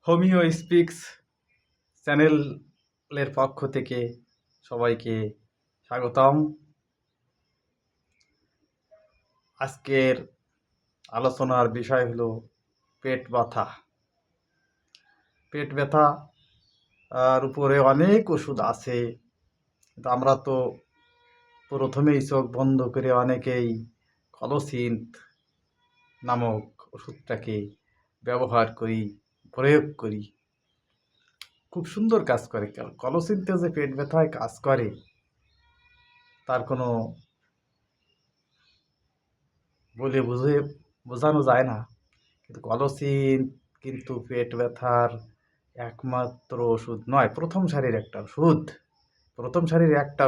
Homeo speaks চ্যানেলের পক্ষ থেকে সবাইকে স্বাগতম। আজকের আলোচনার বিষয় হলো পেট ব্যথা। পেট ব্যথা আর উপরে অনেক ওষুধ আছে, কিন্তু আমরা তো প্রথমেই চোখ বন্ধ করে অনেকেই কলসিন্থ নামক ওষুধটাকে ব্যবহার করি, প্রয়োগ করি। খুব সুন্দর কাজ করে। কলসিন্থে যে পেট ব্যথায় কাজ করে তার কোনো বলে বোঝানো যায় না। কিন্তু কলসিন্থ কিন্তু পেট ব্যথার একমাত্র ওষুধ নয়, প্রথম সারির একটা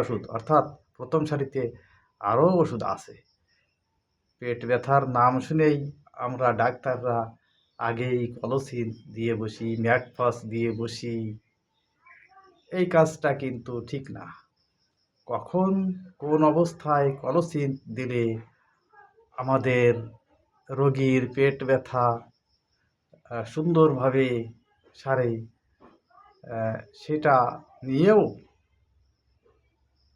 ওষুধ। অর্থাৎ প্রথম সারিতে আরও ওষুধ আছে। পেট ব্যথার নাম শুনেই আমরা ডাক্তাররা আগেই কলসিন্থ দিয়ে বসি, ম্যাকফাস দিয়ে বসি। এই কাজটা কিন্তু ঠিক না। কখন কোন অবস্থায় কলসিন্থ দিলে আমাদের রোগীর পেট ব্যথা সুন্দরভাবে সারে, সেটা নিয়েও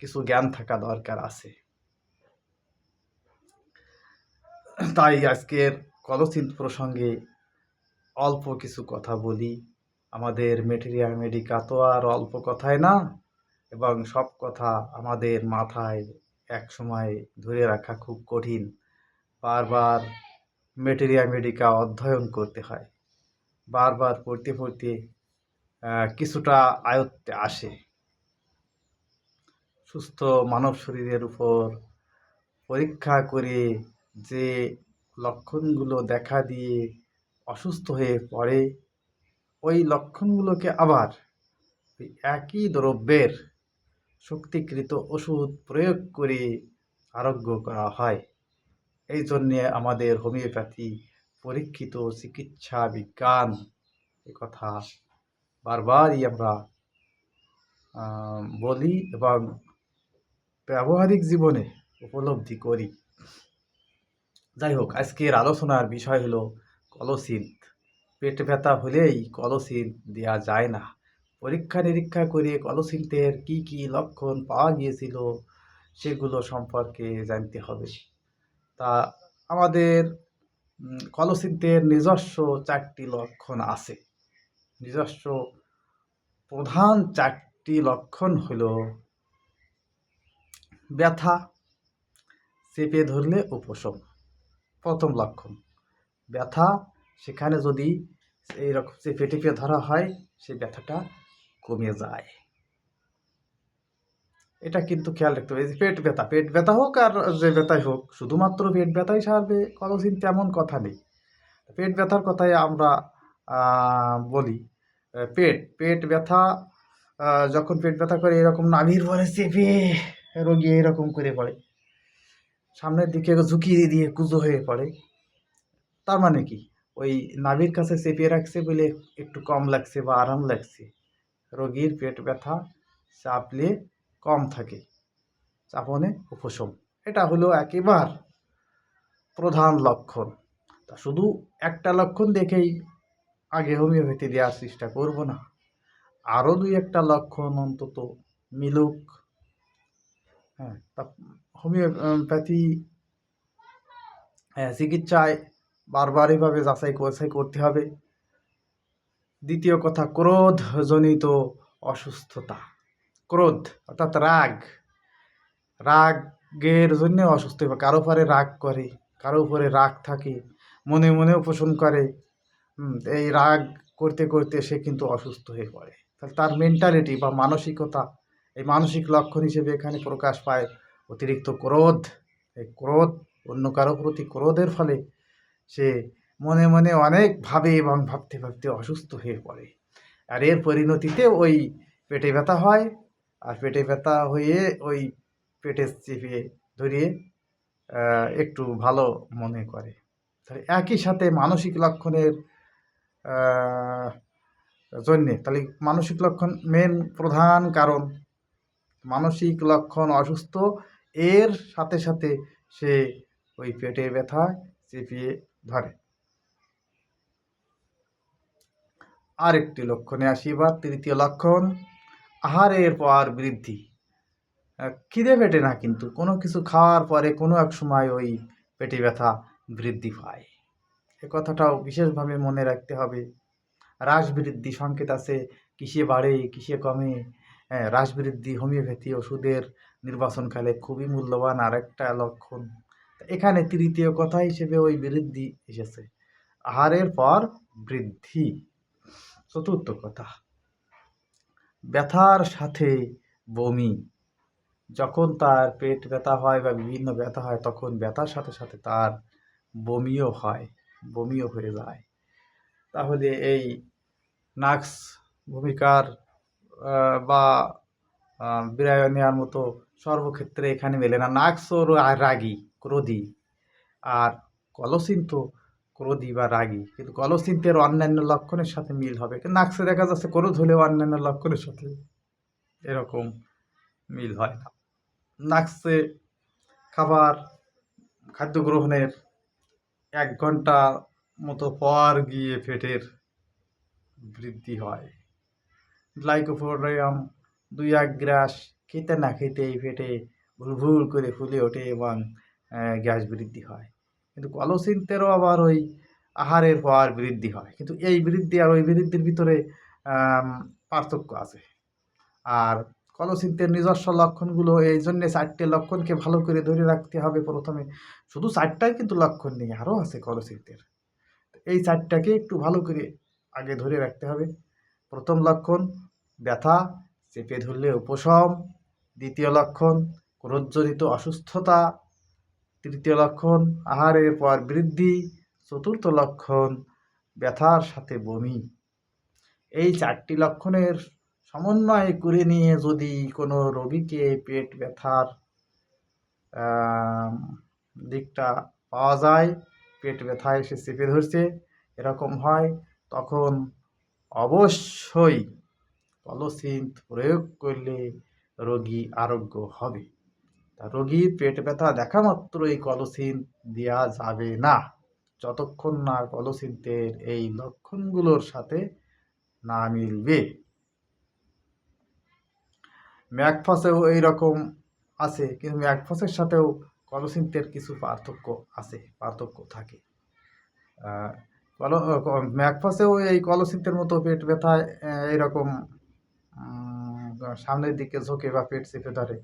কিছু জ্ঞান থাকা দরকার আছে। তাই আজকের কলসিন্থ প্রসঙ্গে অল্প কিছু কথা বলি। আমাদের মেটেরিয়া মেডিকা তো আর অল্প কথায় না, এবং সব কথা আমাদের মাথায় এক সময় ধরে রাখা খুব কঠিন। বারবার মেটেরিয়া মেডিকা অধ্যয়ন করতে হয়, বারবার পড়তে পড়তে কিছুটা আয়ত্তে আসে। সুস্থ মানব শরীরের উপর পরীক্ষা করে যে লক্ষণগুলো দেখা দিয়ে অসুস্থ হয়ে পড়ে, ওই লক্ষণগুলোকে আবার ওই একই দ্রব্যের শক্তিকৃত ওষুধ প্রয়োগ করে আরোগ্য করা হয়। এই জন্যে আমাদের হোমিওপ্যাথি পরীক্ষিত চিকিৎসা বিজ্ঞান। এ কথা বারবারই আমরা বলি এবং ব্যবহারিক জীবনে উপলব্ধি করি। যাই হোক, আজকের আলোচনার বিষয় হলো কলসিন্থ। পেট ব্যথা হলেই কলসিন্থ দেওয়া যায় না। পরীক্ষা নিরীক্ষা করে কলসিন্থের কি কি লক্ষণ পাওয়া গিয়েছিল সেগুলো সম্পর্কে জানতে হবে। তা আমাদের কলসিন্থের নিজস্ব 4টি লক্ষণ আছে। নিজস্ব প্রধান 4টি লক্ষণ হলো ব্যথা, চেপে ধরলে উপশম। প্রথম লক্ষণ ব্যথা, সেখানে যদি এইরকম চেপে টেপে ধরা হয় সেই ব্যথাটা কমে যায়। এটা কিন্তু খেয়াল রাখতে হবে। পেট ব্যথা হোক আর যে ব্যথাই হোক, শুধুমাত্র পেট ব্যথাই সারবে কলসিন্থ তেমন কথা নেই। পেট ব্যথার কথাই আমরা বলি। পেট ব্যথা, যখন পেট ব্যথা করে এরকম নাভির ভরে চেপে রোগী এরকম করে পড়ে, সামনের দিকে ঝুঁকিয়ে দিয়ে কুঁজো হয়ে পড়ে, তার মানে কি ওই নাভির কাছে চেপে রাখছে বলে একটু কম লাগছে বা আরাম লাগছে। রোগীর পেট ব্যথা চাপলে কম থাকে, চাপনে উপশম। এটা হলো একেবারে প্রধান লক্ষণ। তা শুধু একটা লক্ষণ দেখেই আগে হোমিওপ্যাথি দেওয়ার চেষ্টা করব না, আরও 2-1টা লক্ষণ অন্তত মিলুক। হ্যাঁ, তা হোমিওপ্যাথি চিকিৎসায় বারবার এইভাবে যাচাই করতে হবে। দ্বিতীয় কথা, ক্রোধজনিত অসুস্থতা। ক্রোধ অর্থাৎ রাগের জন্য অসুস্থ হবে। কারো উপরে রাগ করে, কারো উপরে রাগ থাকে, মনে মনেও পোষণ করে। এই রাগ করতে করতে সে কিন্তু অসুস্থ হয়ে পড়ে। তাহলে তার মেন্টালিটি বা মানসিকতা, এই মানসিক লক্ষণ হিসেবে এখানে প্রকাশ পায় অতিরিক্ত ক্রোধ। এই ক্রোধ, অন্য কারো প্রতি ক্রোধের ফলে সে মনে মনে অনেক ভাবে এবং ভাবতে ভাবতে অসুস্থ হয়ে পড়ে। আর এর পরিণতিতে ওই পেটে ব্যথা হয়, আর পেটে ব্যথা হয়ে ওই পেটে চেপে ধরিয়ে একটু ভালো মনে করে। তাহলে একই সাথে মানসিক লক্ষণের জন্যে, তাহলে মানসিক লক্ষণ মেন প্রধান কারণ। মানসিক লক্ষণ অসুস্থ, এর সাথে সাথে সে ওই পেটে ব্যথা চেপিয়ে ধরে। আরেকটি লক্ষণে আসি। এবার তৃতীয় লক্ষণ, আহারের পর বৃদ্ধি। খিদে পেটে না, কিন্তু কোনো কিছু খাওয়ার পরে কোনো এক সময় ওই পেটে ব্যথা বৃদ্ধি পায়। এ কথাটাও বিশেষভাবে মনে রাখতে হবে। হ্রাসবৃদ্ধি সংকেত আছে, কিসে বাড়ে কিসে কমে। হ্যাঁ, হ্রাসবৃদ্ধি হোমিওপ্যাথি ওষুধের নির্বাচনকালে খুবই মূল্যবান আরেকটা লক্ষণ। এখানে তৃতীয় কথা হিসেবে ওই বৃদ্ধি এসেছে, আহারের পর বৃদ্ধি। চতুর্থ কথা, ব্যথার সাথে বমি। যখন তার পেট ব্যথা হয় বা বিভিন্ন ব্যথা হয়, তখন ব্যথার সাথে সাথে তার বমিও হয়, বমিও হয়ে যায়। তাহলে এই নাক্স ভূমিকার বা বিরায় নেওয়ার মতো সর্বক্ষেত্রে এখানে মেলে না। নাক্স ও রাগী, ক্রোধী, আর কলসিন তো ক্রোধী বা রাগী, কিন্তু কলসিন্তের অন্যান্য লক্ষণের সাথে মিল হবে। কিন্তু নাক্সে দেখা যাচ্ছে ক্রোধ হলেও অন্যান্য লক্ষণের সাথে এরকম মিল হয় না। নাক্সে খাদ্য গ্রহণের 1 ঘন্টা মতো পর গিয়ে পেটের বৃদ্ধি হয়। গ্লাইকোপোডিয়াম 2-1 গ্রাস খেতে না খেতেই পেটে ভুল করে ফুলে ওঠে এবং গ্যাস বৃদ্ধি হয়। কিন্তু কলসিন্তেরও আবার ওই আহারের পর বৃদ্ধি হয়, কিন্তু এই বৃদ্ধি আর ওই বৃদ্ধির ভিতরে পার্থক্য আছে। আর কলসিন্তের নিজস্ব লক্ষণগুলো, এই জন্যে 4টে লক্ষণকে ভালো করে ধরে রাখতে হবে প্রথমে। শুধু 4টাই কিন্তু লক্ষণ নেই, আরও আছে কলসিন্তের। এই 4টাকে একটু ভালো করে আগে ধরে রাখতে হবে। প্রথম লক্ষণ ব্যথা, চেপে ধরলে উপশম। দ্বিতীয় লক্ষণ ক্রোধজনিত অসুস্থতা। তৃতীয় লক্ষণ আহারের পর বৃদ্ধি। চতুর্থ লক্ষণ ব্যথার সাথে বমি। এই 4টি লক্ষণের সমন্বয় করে নিয়ে যদি কোনো রোগীকে পেট ব্যথার দিকটা পাওয়া যায়, পেট ব্যথা এসে চেপে ধরছে এরকম হয়, তখন অবশ্যই কলসিন্থ প্রয়োগ করলে রোগী আরোগ্য হবে। তা রোগীর পেট ব্যথা দেখা মাত্রই কলসিন্থ দেওয়া যাবে না, যতক্ষণ না কলসিন্থের এই লক্ষণগুলোর সাথে না মিলবে। ম্যাকফসেও এইরকম আছে, কিন্তু ম্যাকফসের সাথেও কলসিন্থের কিছু পার্থক্য থাকে। ম্যাকফসেও এই কলসিন্থের মতো পেট ব্যথায় এইরকম সামনের দিকে ঝোঁকে বা পেট চেপে ধরে,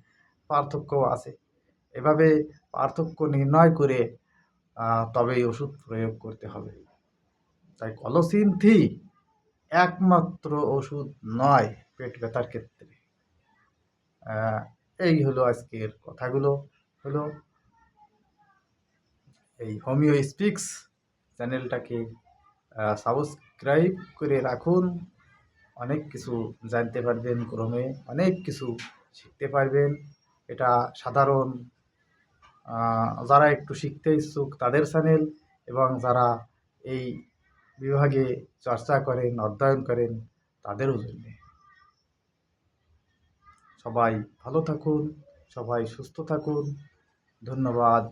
পার্থক্যও আছে। এভাবে পার্থক্য নির্ণয় করে তবেই ওষুধ প্রয়োগ করতে হবে। তাই কলসিন্থই একমাত্র ওষুধ নয় পেট ব্যথার ক্ষেত্রে। এই হলো আজকের কথাগুলো। হলো এই হোমিও স্পিক্স চ্যানেলটাকে সাবস্ক্রাইব করে রাখুন। অনেক কিছু জানতে পারবেন, ক্রমে অনেক কিছু শিখতে পারবেন। এটা সাধারণ যারা একটু শিখতে ইচ্ছুক তাদের চ্যানেল, এবং যারা এই বিভাগে চর্চা করেন, অধ্যয়ন করেন, তাদেরও জন্যে। সবাই ভালো থাকুন, সবাই সুস্থ থাকুন। ধন্যবাদ।